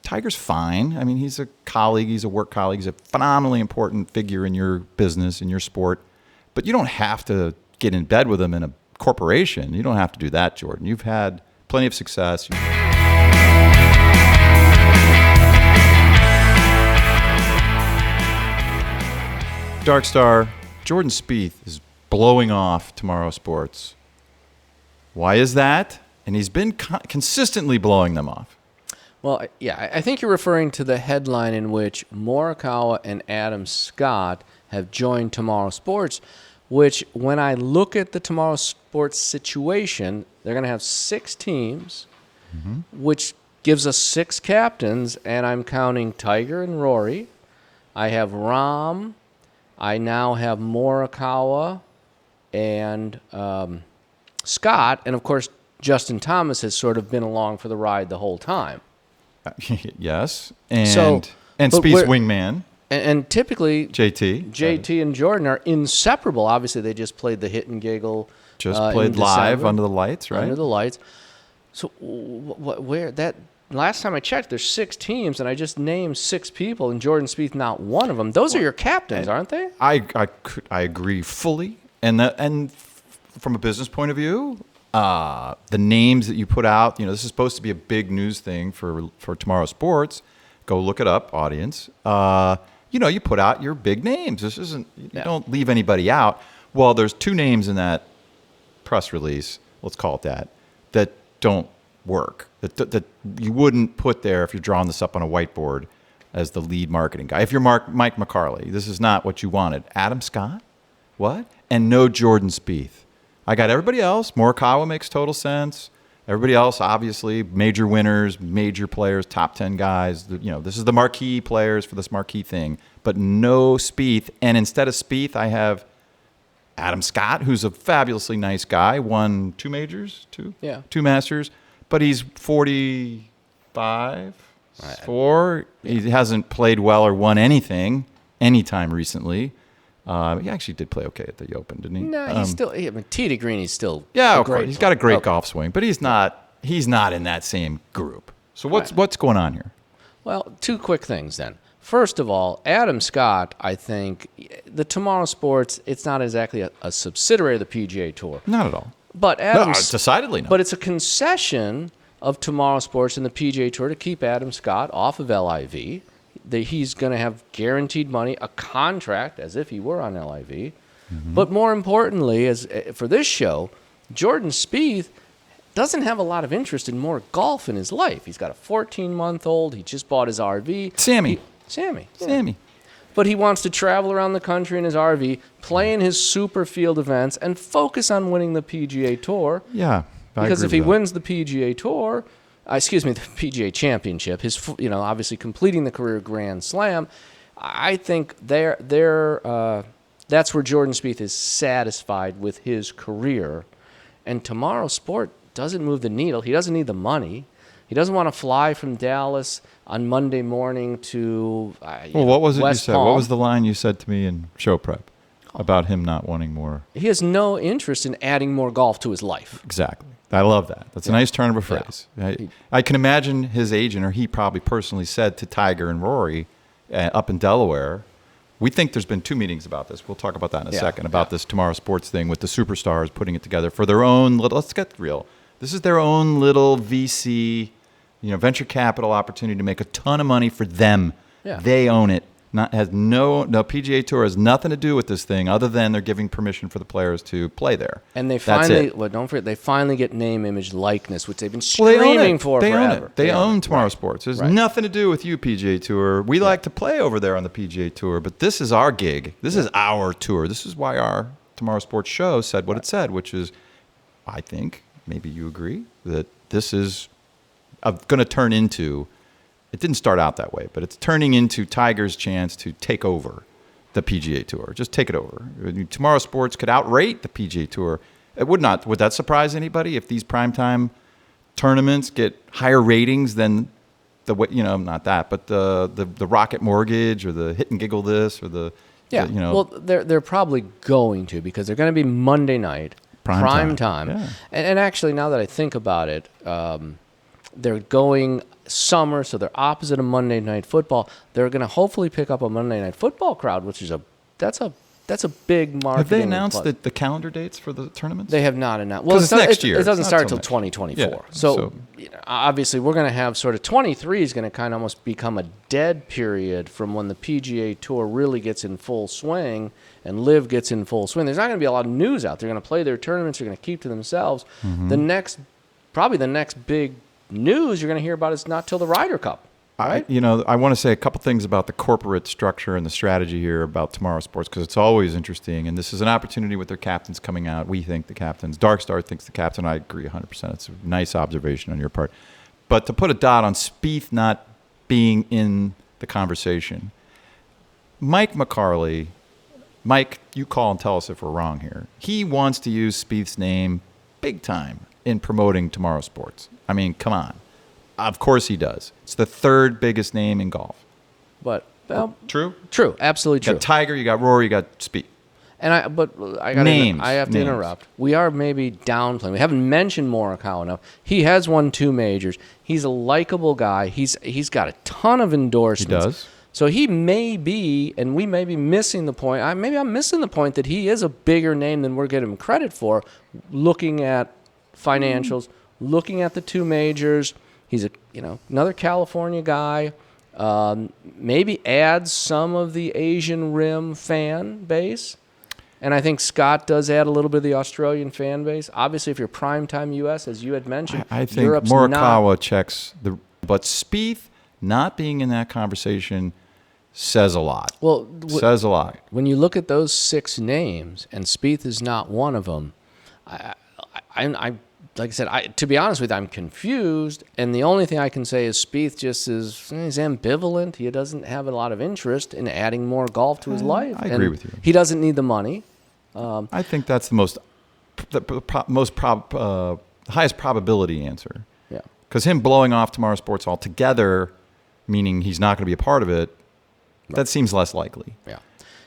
Tiger's fine. I mean, he's a colleague. He's a work colleague. He's a phenomenally important figure in your business, in your sport. But you don't have to get in bed with him in a corporation. You don't have to do that, Jordan. You've had plenty of success. Dark Star, Jordan Spieth is blowing off TMRW Sports. Why is that? And he's been consistently blowing them off. Well, yeah, I think you're referring to the headline in which Morikawa and Adam Scott have joined TMRW Sports, which when I look at the TMRW Sports situation, they're going to have 6 teams, which gives us 6 captains, and I'm counting Tiger and Rory. I have Rahm. I now have Morikawa and Scott, and of course, Justin Thomas has sort of been along for the ride the whole time. Yes, and Spieth's wingman. And typically, JT and Jordan are inseparable. Obviously, they just played the hit and giggle. Just played live under the lights, right? Under the lights. So where that last time I checked, there's 6 teams, and I just named 6 people, and Jordan Spieth not one of them. Those are your captains, aren't they? I agree fully, and from a business point of view, the names that you put out, this is supposed to be a big news thing for TMRW Sports. Go look it up, audience. You put out your big names. This isn't, you don't leave anybody out. Well, there's 2 names in that press release, let's call it that don't work. That you wouldn't put there if you're drawing this up on a whiteboard as the lead marketing guy. If you're Mike McCarley, this is not what you wanted. Adam Scott? What? And no Jordan Spieth. I got everybody else. Morikawa makes total sense. Everybody else, obviously, major winners, major players, top 10 guys. This is the marquee players for this marquee thing. But no Spieth. And instead of Spieth, I have Adam Scott, who's a fabulously nice guy. Won 2 majors, 2 Masters. But he's 45, 4. He hasn't played well or won anything anytime recently. He actually did play okay at the Open, didn't he? No, he's still. Tee to green, he's still. Great. He's got a great golf swing, but he's not in that same group. So what's going on here? Well, 2 quick things then. First of all, Adam Scott, I think the TMRW Sports, it's not exactly a subsidiary of the PGA Tour. Not at all. But decidedly not. But it's a concession of TMRW Sports and the PGA Tour to keep Adam Scott off of LIV. He's going to have guaranteed money, a contract as if he were on LIV. But more importantly, for this show, Jordan Spieth doesn't have a lot of interest in more golf in his life. He's got a 14-month-old. He just bought his RV. Sammy. But he wants to travel around the country in his RV, play in his super field events, and focus on winning the PGA Tour. Yeah, because if he wins the PGA Tour, the PGA Championship, obviously completing the career Grand Slam, I think that's where Jordan Spieth is satisfied with his career. And TMRW Sport doesn't move the needle. He doesn't need the money. He doesn't want to fly from Dallas on Monday morning to what was it West you said? Palm. What was the line you said to me in show prep about him not wanting more? He has no interest in adding more golf to his life. Exactly. I love that. That's a nice turn of a phrase. Yeah. I can imagine his agent, or he probably personally said to Tiger and Rory up in Delaware, we think there's been 2 meetings about this. We'll talk about that in a second, about this TMRW Sports thing with the superstars putting it together for their own little, let's get real. This is their own little VC, venture capital opportunity to make a ton of money for them. Yeah. They own it. No PGA Tour has nothing to do with this thing other than they're giving permission for the players to play there. And they finally, don't forget, they finally get name, image, likeness, which they've been screaming for forever. They own TMRW Sports. There's nothing to do with you, PGA Tour. We like to play over there on the PGA Tour, but this is our gig. This is our tour. This is why our TMRW Sports show said what it said, which is, I think, maybe you agree, that this is going to turn into, it didn't start out that way, but it's turning into Tiger's chance to take over the PGA Tour. Just take it over. TMRW Sports could outrate the PGA Tour. It would not. Would that surprise anybody if these primetime tournaments get higher ratings than not that, but the Rocket Mortgage or the Hit and Giggle this or the Well, they're probably going to, because they're going to be Monday night. Prime time. Yeah. And actually, now that I think about it, they're going summer, so they're opposite of Monday Night Football. They're going to hopefully pick up a Monday Night Football crowd, which is that's a big marketing. Have they announced plus. the calendar dates for the tournaments? They have not announced. Well, it's next year. It doesn't It's start not till until next 2024. year. Yeah, So obviously, we're going to have sort of 23 is going to kind of almost become a dead period from when the PGA Tour really gets in full swing and LIV gets in full swing. There's not going to be a lot of news out. They're going to play their tournaments. They're going to keep to themselves. Probably the next big news you're going to hear about is not till the Ryder Cup. Right? I want to say a couple things about the corporate structure and the strategy here about Tomorrow Sports, because it's always interesting. And this is an opportunity with their captains coming out. We think the captains. Dark Star thinks the captain. I agree 100%. It's a nice observation on your part. But to put a dot on Spieth not being in the conversation, Mike McCarley, Mike, you call and tell us if we're wrong here. He wants to use Spieth's name big time in promoting Tomorrow Sports. I mean, come on. Of course he does. It's the third biggest name in golf. But True? True, absolutely true. You got Tiger, you got Rory, you got Spieth. And I have to interrupt. We are maybe downplaying. We haven't mentioned Morikawa enough. He has won 2 majors. He's a likable guy. He's got a ton of endorsements. He does. So he may be, and we may be missing the point. Maybe I'm missing the point that he is a bigger name than we're getting him credit for. Looking at financials, looking at the 2 majors. He's another California guy. Maybe adds some of the Asian Rim fan base. And I think Scott does add a little bit of the Australian fan base. Obviously, if you're primetime U.S., as you had mentioned, I think Europe's Morikawa checks the. But Spieth not being in that conversation says a lot. Well, says a lot. When you look at those 6 names, and Spieth is not one of them, I like I said, to be honest with you, I'm confused, and the only thing I can say is Spieth he's ambivalent. He doesn't have a lot of interest in adding more golf to his life. I agree with you. He doesn't need the money. I think that's the highest probability answer. Yeah. Because him blowing off Tomorrow Sports altogether, meaning he's not going to be a part of it, that seems less likely. Yeah.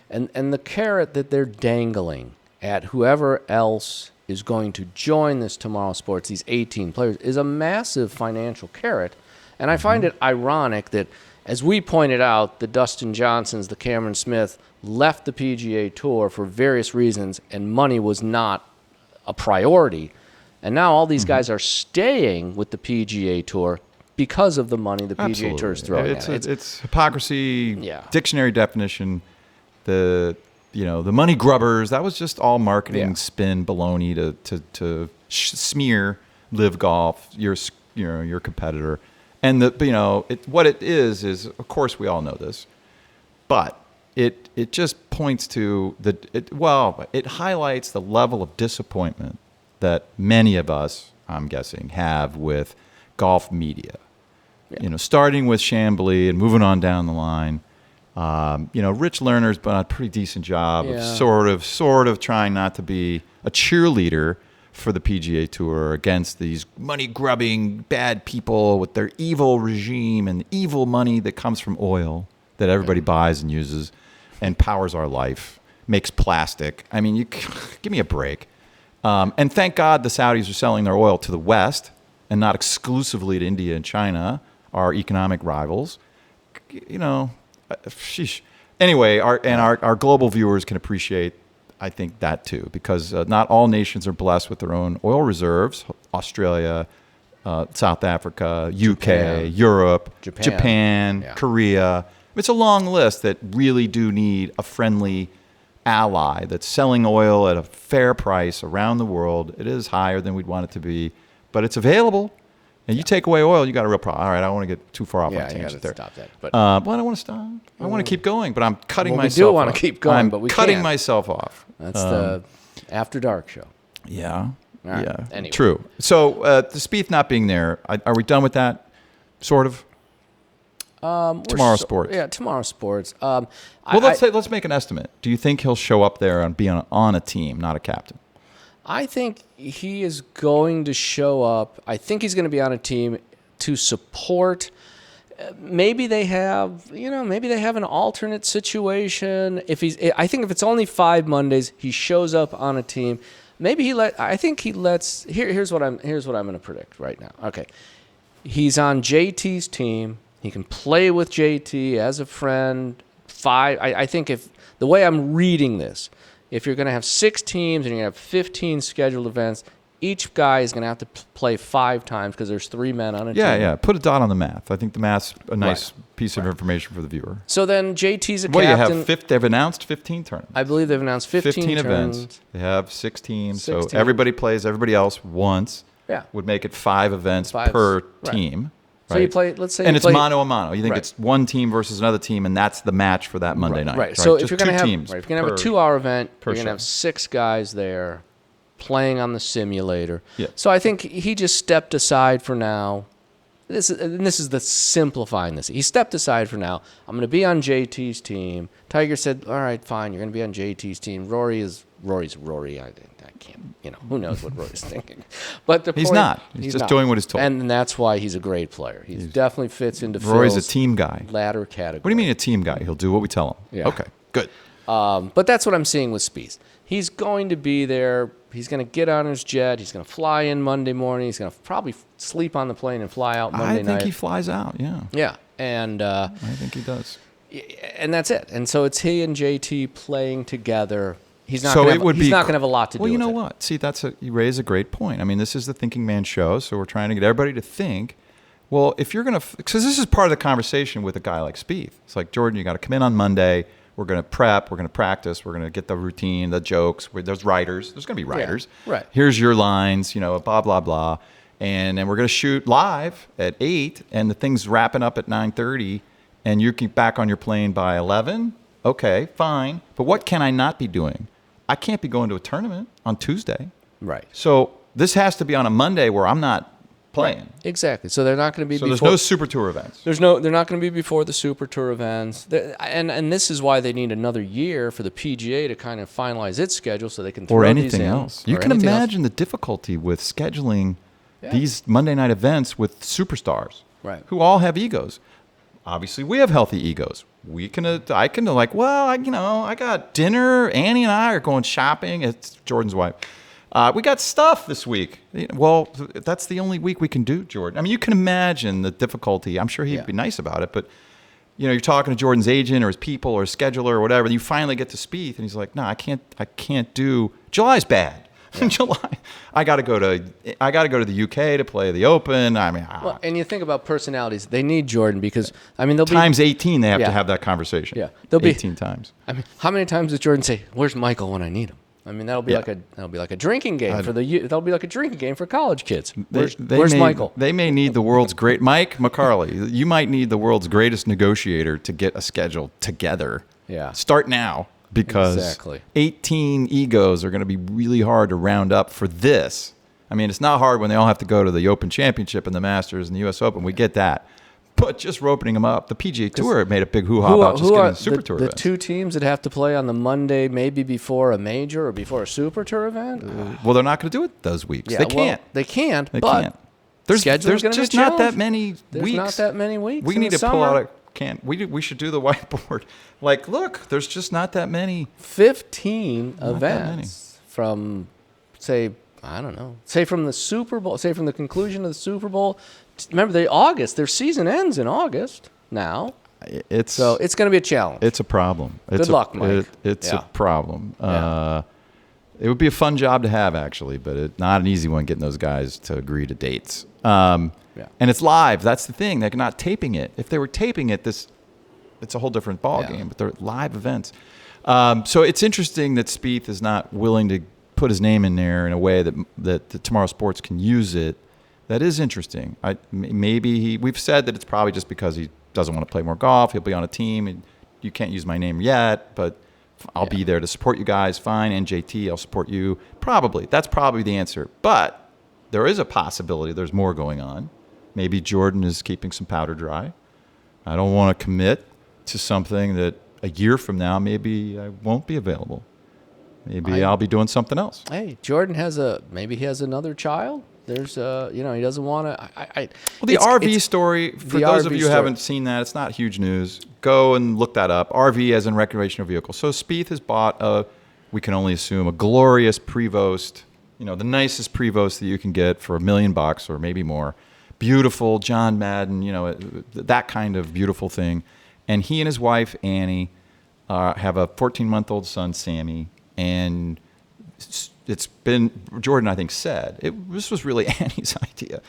And the carrot that they're dangling at whoever else is going to join this Tomorrow Sports, these 18 players, is a massive financial carrot. And I find it ironic that, as we pointed out, the Dustin Johnsons, the Cameron Smith, left the PGA Tour for various reasons, and money was not a priority. And now all these guys are staying with the PGA Tour because of the money the PGA Tour is throwing at it. It's hypocrisy, dictionary definition, the money grubbers. That was just all marketing spin baloney to smear Live Golf, your competitor. And what it is of course we all know this, but it just points to it highlights the level of disappointment that many of us, I'm guessing, have with golf media. Yeah. Starting with Chambly and moving on down the line. Rich Lerner's done a pretty decent job of sort of trying not to be a cheerleader for the PGA Tour against these money-grubbing bad people with their evil regime and evil money that comes from oil that everybody buys and uses and powers our life, makes plastic. I mean, give me a break. And thank God the Saudis are selling their oil to the West and not exclusively to India and China, our economic rivals. Sheesh. Anyway, our global viewers can appreciate, I think, that too, because not all nations are blessed with their own oil reserves. Australia, South Africa, UK, Europe, Japan, Korea. It's a long list that really do need a friendly ally that's selling oil at a fair price around the world. It is higher than we'd want it to be, but it's available. And you take away oil, you got a real problem. All right, I don't want to get too far off on a tangent there. Stop that. But I don't want to stop. I want to keep going, but I'm cutting myself off. We do want to keep going, but we cutting can't. Myself off. That's the After Dark show. Yeah. Right. Yeah. Anyway. True. So the Spieth not being there, are we done with that? Sort of. Tomorrow Sports. Yeah, Tomorrow Sports. Let's make an estimate. Do you think he'll show up there and be on a team, not a captain? I think he is going to show up. I think he's going to be on a team to support. Maybe they have an alternate situation. I think if it's only 5 Mondays, he shows up on a team. Maybe here's what I'm going to predict right now. Okay. He's on JT's team. He can play with JT as a friend. I think if the way I'm reading this, if you're going to have 6 teams and you're going to have 15 scheduled events, each guy is going to have to play 5 times because there's 3 men on a team. Yeah. Put a dot on the math. I think the math's a nice piece of information for the viewer. So then JT's a Well, captain. you have they've announced 15 tournaments. I believe they've announced 15 events. tournaments. They have 6 teams. So 16. everybody plays everybody else once. Yeah. Would make it 5 events 5, per right. team. So right? you play, let's say and you it's play, mano a mano. You think Right. it's one team versus another team, and that's the match for that Monday night. Right. So if Just you're going to 2 have, teams if you're going to have a per- 2-hour event, per you're going to show. have 6 guys there playing on the simulator. Yeah. So I think he just stepped aside for now. This is the simplifying this. He stepped aside for now. I'm going to be on JT's team. Tiger said, "All right, fine. You're going to be on JT's team." Rory's Rory. I can't. Who knows what Rory's thinking? But the He's point, not. He's just doing what he's told. and that's why he's a great player. He definitely fits into Rory's Phil's a team guy. ladder category. What do you mean a team guy? He'll do what we tell him. Yeah. Okay, good. But that's what I'm seeing with Spieth. He's going to be there. He's going to get on his jet. He's going to fly in Monday morning. He's going to probably sleep on the plane and fly out Monday night. I think he flies out, yeah. Yeah, and I think he does. and that's it. And so it's he and JT playing together. He's not So going it would to be- have a lot to do Well, you with know it. what? See, you raise a great point. I mean, this is the Thinking Man show, so we're trying to get everybody to think, well, if you're going to – because this is part of the conversation with a guy like Spieth. It's like, Jordan, you got to come in on Monday. We're going to prep. We're going to practice. We're going to get the routine, the jokes. There's writers. There's going to be writers. right. Here's your lines, blah, blah, blah. And then we're going to shoot live at 8, and the thing's wrapping up at 9:30, and you get back on your plane by 11. Okay, fine. But what can I not be doing? I can't be going to a tournament on Tuesday. Right. So this has to be on a Monday where I'm not playing. Exactly. So they're not going to be So before. there's no Super Tour events. They're not going to be before the Super Tour events. And this is why they need another year for the PGA to kind of finalize its schedule so they can throw Or these anything in. else. Or You can anything else. imagine the difficulty with scheduling these Monday night events with superstars Right. who all have egos. Obviously, we have healthy egos. I can like, well, I got dinner. Annie and I are going shopping. It's Jordan's wife. We got stuff this week. Well, that's the only week we can do, Jordan. I mean, you can imagine the difficulty. I'm sure he'd be nice about it, but you're talking to Jordan's agent or his people or his scheduler or whatever. And you finally get to Spieth, and he's like, "No, I can't do. July's bad. July. I got to go to the UK to play the Open. I mean, Well, and you think about personalities. They need Jordan because, they'll be times 18. They have Yeah. to have that conversation. Yeah. They'll be 18 times. I mean, how many times does Jordan say, "Where's Michael when I need him"? I mean, that'll be like a drinking game that'll be like a drinking game for college kids. Where's Michael? They may need the world's great Mike McCarley. You might need the world's greatest negotiator to get a schedule together. Yeah. Start now because Exactly. 18 egos are going to be really hard to round up for this. I mean, it's not hard when they all have to go to the Open Championship and the Masters and the U.S. Open. We get that. But just for opening them up, the PGA Tour made a big hoo-ha about just getting the Super Tour the events. 2 teams that have to play on the Monday, maybe before a major or before a Super Tour event? Well, they're not going to do it those weeks. Yeah, They can't. They can't. They but can't. There's scheduling's gonna be just a not that challenge. many There's weeks. not that many weeks. We in need the to pull summer. out we should do the whiteboard. Like, look, there's just not that many. 15 that events from, say, I don't know, say from the Super Bowl, say from the conclusion of the Super Bowl. Remember, their season ends in August now. It's So it's going to be a challenge. it's a problem. Good luck, Mike. It's Yeah. a problem. Yeah. It would be a fun job to have, actually, but it's not an easy one getting those guys to agree to dates. And it's live. That's the thing. They're not taping it. If they were taping it, it's a whole different ballgame. But they're live events. So it's interesting that Spieth is not willing to put his name in there in a way that the Tomorrow Sports can use it. That is interesting. We've said that it's probably just because he doesn't want to play more golf. He'll be on a team, and you can't use my name yet, but I'll be there to support you guys. Fine, NJT, I'll support you. Probably. That's probably the answer. But there is a possibility there's more going on. Maybe Jordan is keeping some powder dry. I don't want to commit to something that a year from now maybe I won't be available. Maybe I'll be doing something else. Hey, Jordan maybe he has another child. There's he doesn't want to. Well, the RV story, for those of you who story. haven't seen that, it's not huge news. Go and look that up. RV as in recreational vehicle. So Spieth has bought we can only assume, a glorious Prevost, the nicest Prevost that you can get for $1 million or maybe more. beautiful John Madden, that kind of beautiful thing. And he and his wife, Annie, have a 14-month-old son, Sammy. And it's been, Jordan, I think, said, this was really Annie's idea.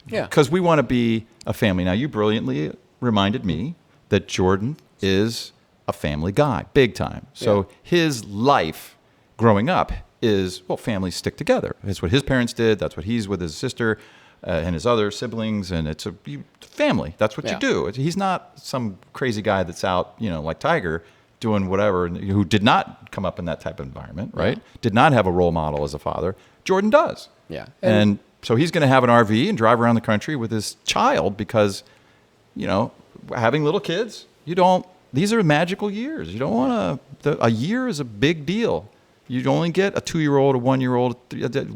Yeah. Because we want to be a family. Now, you brilliantly reminded me that Jordan is a family guy, big time. So his life growing up is, families stick together. It's what his parents did. That's what he's with his sister and his other siblings. And it's a family. That's what you do. He's not some crazy guy that's out, like Tiger, doing whatever, who did not come up in that type of environment, right? Did not have a role model as a father. Jordan does. Yeah. And so he's going to have an RV and drive around the country with his child because, having little kids, these are magical years. You don't want a year is a big deal. You only get a 2-year-old, a 1-year-old,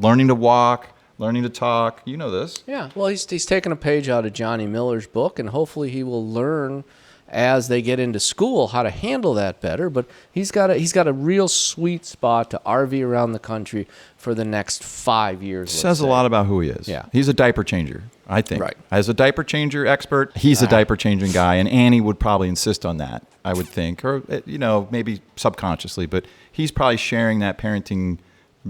learning to walk, learning to talk. You know this. Yeah. Well, he's taken a page out of Johnny Miller's book, and hopefully he will learn as they get into school how to handle that better. But he's got a real sweet spot to RV around the country for the next 5 years. Says a lot about who he is. Yeah. He's a diaper changer, I think. Right. As a diaper changer expert, he's a diaper changing guy, and Annie would probably insist on that, I would think, or maybe subconsciously, but he's probably sharing that parenting,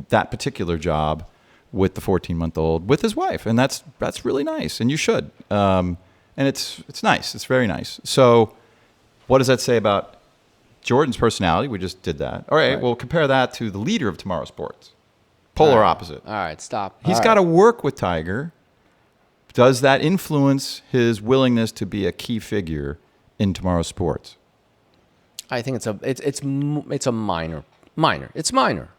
that particular job with the 14-month-old with his wife, and that's really nice, and you should. And it's nice. It's very nice. So what does that say about Jordan's personality? We just did that. All right. Well, compare that to the leader of Tomorrow Sports. Polar opposite. All right, stop. He's got to work with Tiger. Does that influence his willingness to be a key figure in Tomorrow Sports? I think it's a minor. It's minor.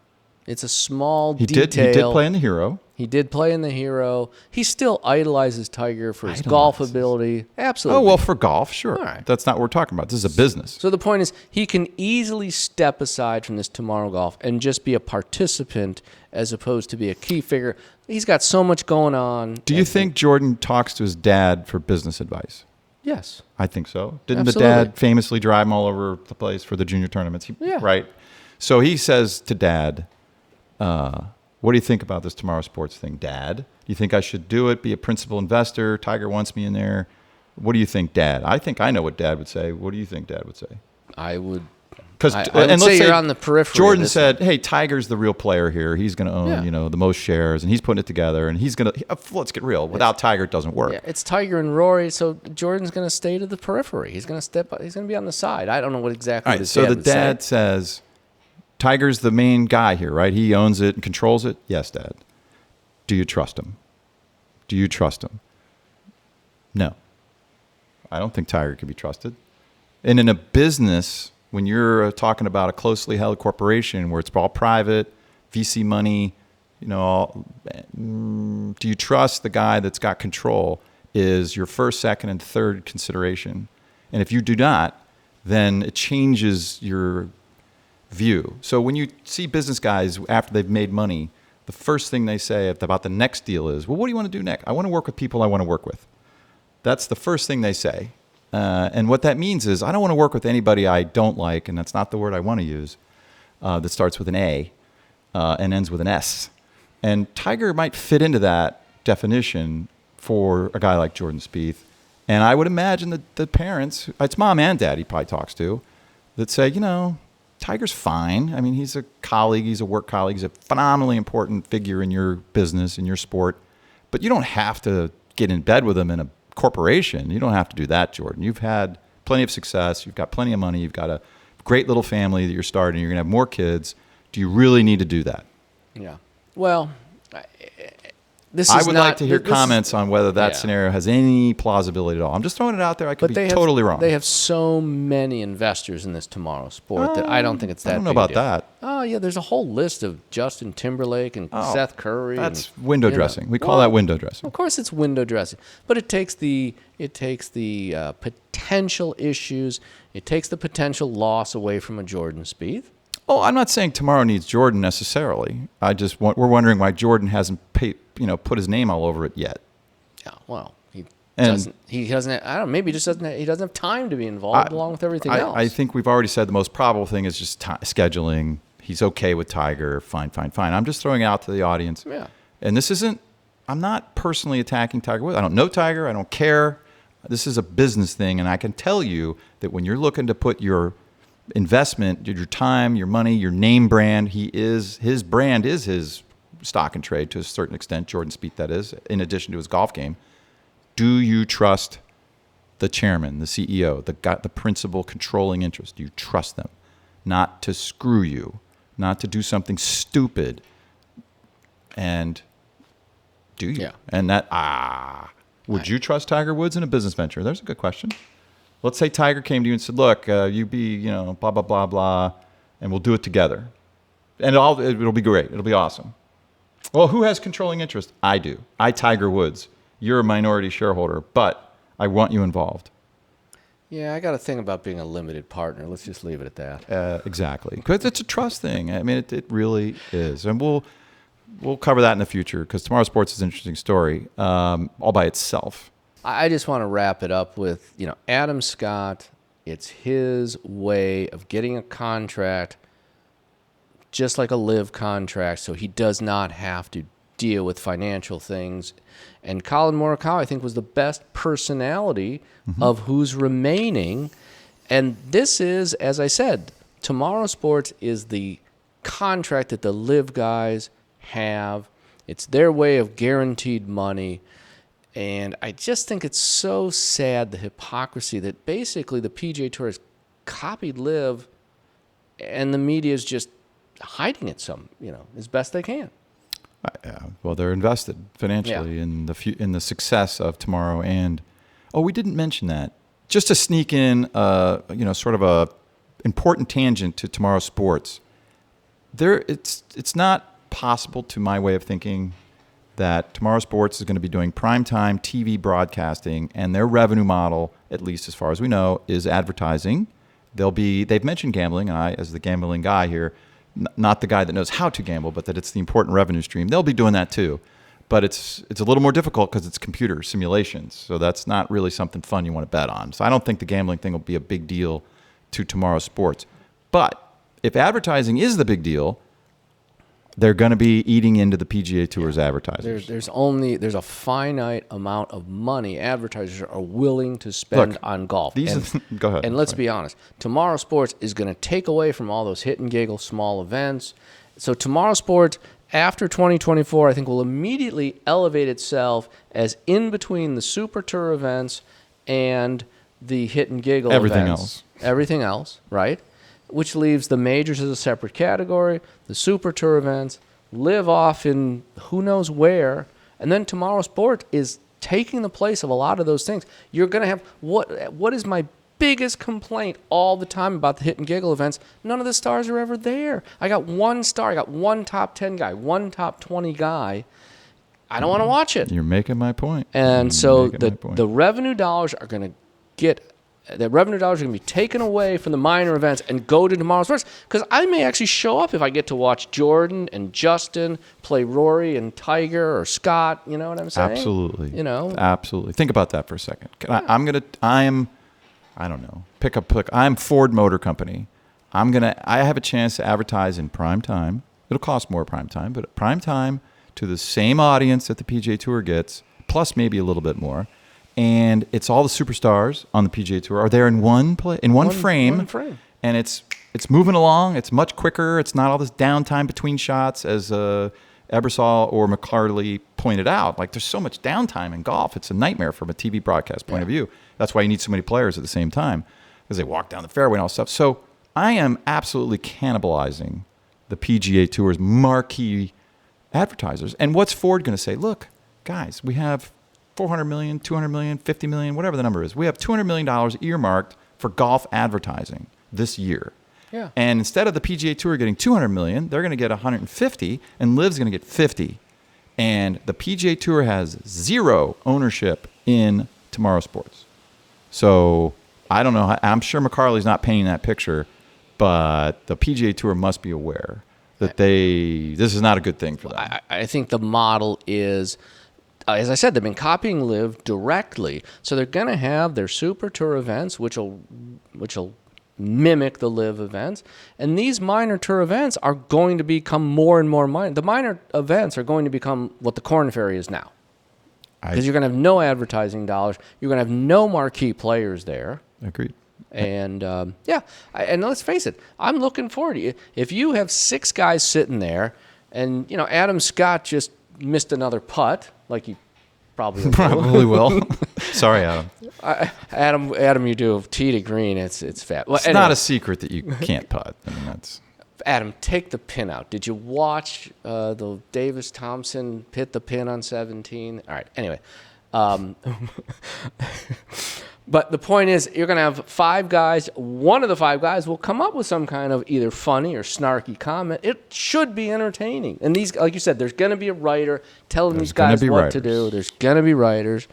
It's a small He detail. did play in the Hero. He did play in the Hero. He still idolizes Tiger for his golf ability. Absolutely. Oh, well, for golf, sure. All right. That's not what we're talking about. This is a business. So the point is, he can easily step aside from this Tomorrow Golf and just be a participant as opposed to be a key figure. He's got so much going on. Do you think Jordan talks to his dad for business advice? Yes. I think so. Didn't Absolutely. the dad famously drive him all over the place for the junior tournaments? Yeah. Right. So he says to Dad, what do you think about this Tomorrow Sports thing, Dad? Do you think I should do it, be a principal investor? Tiger wants me in there. What do you think, Dad? I think I know what Dad would say. What do you think Dad would say? I would. Because I would say you're on the periphery. Jordan said, "Hey, Tiger's the real player here. He's going to own, the most shares, and he's putting it together. And he's going to. Let's get real. Without Tiger, it doesn't work." Yeah, it's Tiger and Rory, so Jordan's going to stay to the periphery. He's going to He's going to be on the side. I don't know what exactly. All right. So the dad says, "Tiger's the main guy here, right? He owns it and controls it." Yes, Dad. Do you trust him? Do you trust him? No. I don't think Tiger can be trusted. And in a business, when you're talking about a closely held corporation where it's all private, VC money, do you trust the guy that's got control is your first, second, and third consideration. And if you do not, then it changes your view. So when you see business guys after they've made money, the first thing they say about the next deal is, well, what do you want to do next? I want to work with people I want to work with. That's the first thing they say. And what that means is I don't want to work with anybody I don't like, and that's not the word I want to use, that starts with an A and ends with an S. And Tiger might fit into that definition for a guy like Jordan Spieth. And I would imagine that the parents, it's mom and dad he probably talks to, that say, Tiger's fine. I mean, he's a colleague. He's a work colleague. He's a phenomenally important figure in your business, in your sport. But you don't have to get in bed with him in a corporation. You don't have to do that, Jordan. You've had plenty of success. You've got plenty of money. You've got a great little family that you're starting. You're going to have more kids. Do you really need to do that? Yeah. Well, I would like to hear comments on whether that scenario has any plausibility at all. I'm just throwing it out there. I could be totally wrong. They have so many investors in this Tomorrow Sport that I don't think it's that big. I don't know about that. Oh, yeah. There's a whole list of Justin Timberlake and Seth Curry. That's window dressing. We call that window dressing. Of course, it's window dressing. But it takes the potential issues. It takes the potential loss away from a Jordan Spieth. Oh, I'm not saying Tomorrow needs Jordan necessarily. We're wondering why Jordan hasn't put his name all over it yet. Yeah, well, he doesn't. I don't know. Maybe he just doesn't. He doesn't have time to be involved along with everything else. I think we've already said the most probable thing is just scheduling. He's okay with Tiger. Fine. I'm just throwing it out to the audience. Yeah. And this isn't I'm not personally attacking Tiger Woods. I don't know Tiger. I don't care. This is a business thing, and I can tell you that when you're looking to put your investment, your time, your money, your name brand, his brand is his stock and trade to a certain extent, Jordan Spieth that is, in addition to his golf game. Do you trust the chairman, the CEO, the principal controlling interest? Do you trust them not to screw you, not to do something stupid? And do you? Yeah. And would you trust Tiger Woods in a business venture? There's a good question. Let's say Tiger came to you and said, look, you be, blah, blah, blah, blah, and we'll do it together. And it'll be great. It'll be awesome. Well, who has controlling interest? I do. Tiger Woods. You're a minority shareholder, but I want you involved. Yeah, I got to think about being a limited partner. Let's just leave it at that. Exactly. Because it's a trust thing. I mean, it really is. And we'll cover that in the future because Tomorrow Sports is an interesting story all by itself. I just want to wrap it up with, Adam Scott. It's his way of getting a contract, just like a live contract, so he does not have to deal with financial things. And Colin Morikawa, I think, was the best personality of who's remaining. And this is, as I said, Tomorrow Sports is the contract that the live guys have. It's their way of guaranteed money. And I just think it's so sad, the hypocrisy that basically the PGA Tour has copied live and the media is just hiding it as best they can. Well, they're invested financially in the success of tomorrow. And we didn't mention that. Just to sneak in, sort of a important tangent to Tomorrow Sports. It's not possible, to my way of thinking, that Tomorrow Sports is going to be doing primetime TV broadcasting, and their revenue model, at least as far as we know, is advertising. They've mentioned gambling, and I, as the gambling guy here, not the guy that knows how to gamble, but that it's the important revenue stream. They'll be doing that too. But it's a little more difficult because it's computer simulations. So that's not really something fun you want to bet on. So I don't think the gambling thing will be a big deal to Tomorrow Sports. But if advertising is the big deal, they're going to be eating into the PGA Tour's advertisers. There's a finite amount of money advertisers are willing to spend on golf. Go ahead. And let's be honest, Tomorrow Sports is going to take away from all those hit and giggle small events. So Tomorrow Sports, after 2024, I think will immediately elevate itself as in between the Super Tour events and the hit and giggle events. Everything else, right? Which leaves the majors as a separate category, the Super Tour events, live off in who knows where, and then Tomorrow Sport is taking the place of a lot of those things. You're going to have, what is my biggest complaint all the time about the hit and giggle events? None of the stars are ever there. I got one star, I got one top 10 guy, one top 20 guy. I don't want to watch it. You're making my point. And so the revenue dollars are going to get... The revenue dollars are going to be taken away from the minor events and go to Tomorrow Sports. Because I may actually show up if I get to watch Jordan and Justin play Rory and Tiger or Scott. You know what I'm saying? Absolutely. Absolutely. Think about that for a second. I'm Ford Motor Company. I have a chance to advertise in prime time. It'll cost more prime time, but prime time to the same audience that the PGA Tour gets, plus maybe a little bit more. And it's all the superstars on the PGA Tour are there in one frame. And it's moving along. It's much quicker. It's not all this downtime between shots, as Ebersol or McCarthy pointed out. Like, there's so much downtime in golf. It's a nightmare from a TV broadcast point of view. That's why you need so many players at the same time, because they walk down the fairway and all stuff. So I am absolutely cannibalizing the PGA Tour's marquee advertisers. And what's Ford going to say? Look, guys, we have $400 million, $200 million, $50 million, whatever the number is. We have $200 million earmarked for golf advertising this year. Yeah. And instead of the PGA Tour getting $200 million, they're going to get $150, and Liv's going to get $50. And the PGA Tour has zero ownership in Tomorrow Sports. So I don't know. I'm sure McCarthy's not painting that picture, but the PGA Tour must be aware that this is not a good thing for them. I think the model is... as I said, they've been copying Live directly, so they're going to have their Super Tour events, which will mimic the live events. And these minor tour events are going to become more and more minor. The minor events are going to become what the Korn Ferry is now. Because you're going to have no advertising dollars. You're going to have no marquee players there. Agreed. And, and let's face it, I'm looking forward to it. If you have 6 guys sitting there and, Adam Scott just missed another putt, like he probably will. Probably will. Sorry, Adam. Adam, you do tee to green. It's fat. Well, It's anyway, not a secret that you can't putt. I mean, that's... Adam, take the pin out. Did you watch the Davis Thompson hit the pin on 17? All right. Anyway, but the point is, you're going to have 5 guys. One of the 5 guys will come up with some kind of either funny or snarky comment. It should be entertaining. And these, like you said, there's going to be a writer telling these guys what to do. There's going to be writers.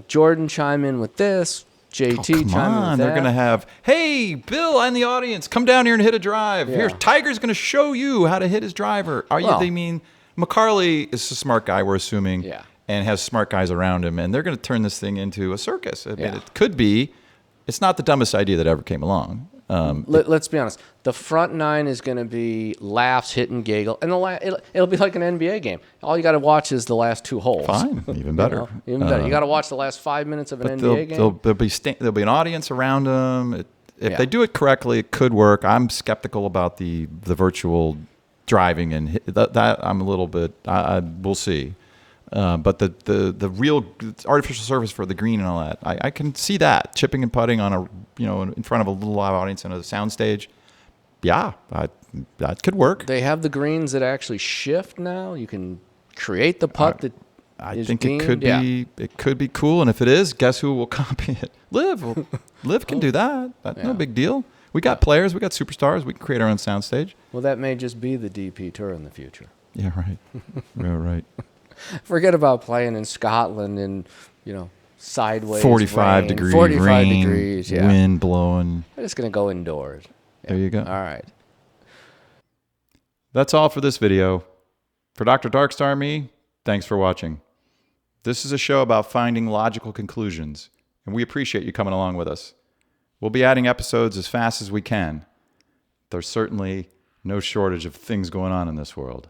Jordan chime in with this. JT chime in with that. They're going to have, hey, Bill in the audience, come down here and hit a drive. Yeah. Here's Tiger's going to show you how to hit his driver. They mean McCarley is a smart guy, we're assuming, and has smart guys around him, and they're going to turn this thing into a circus. I mean, it could be. It's not the dumbest idea that ever came along. Let's be honest. The front 9 is going to be laughs, hit, and giggle, and it'll be like an NBA game. All you got to watch is the last 2 holes. Fine, even better. Even better. You got to watch the last 5 minutes of an NBA game. There'll be an audience around them. If they do it correctly, it could work. I'm skeptical about the virtual driving and that. I'm a little bit. We'll see. But the real artificial surface for the green and all that, I can see that chipping and putting on in front of a little live audience on a sound stage. Yeah, that could work. They have the greens that actually shift now. You can create the putt that I think it could be. It could be cool, and if it is, guess who will copy it? Liv can do that. That's no big deal. We got players. We got superstars. We can create our own sound stage. Well, that may just be the DP Tour in the future. Yeah, right. Right. Forget about playing in Scotland and, sideways 45 rain, degree 45 rain, degrees, wind blowing. I'm just going to go indoors. There you go. All right. That's all for this video. For Dr. Darkstar and me, thanks for watching. This is a show about finding logical conclusions, and we appreciate you coming along with us. We'll be adding episodes as fast as we can. There's certainly no shortage of things going on in this world.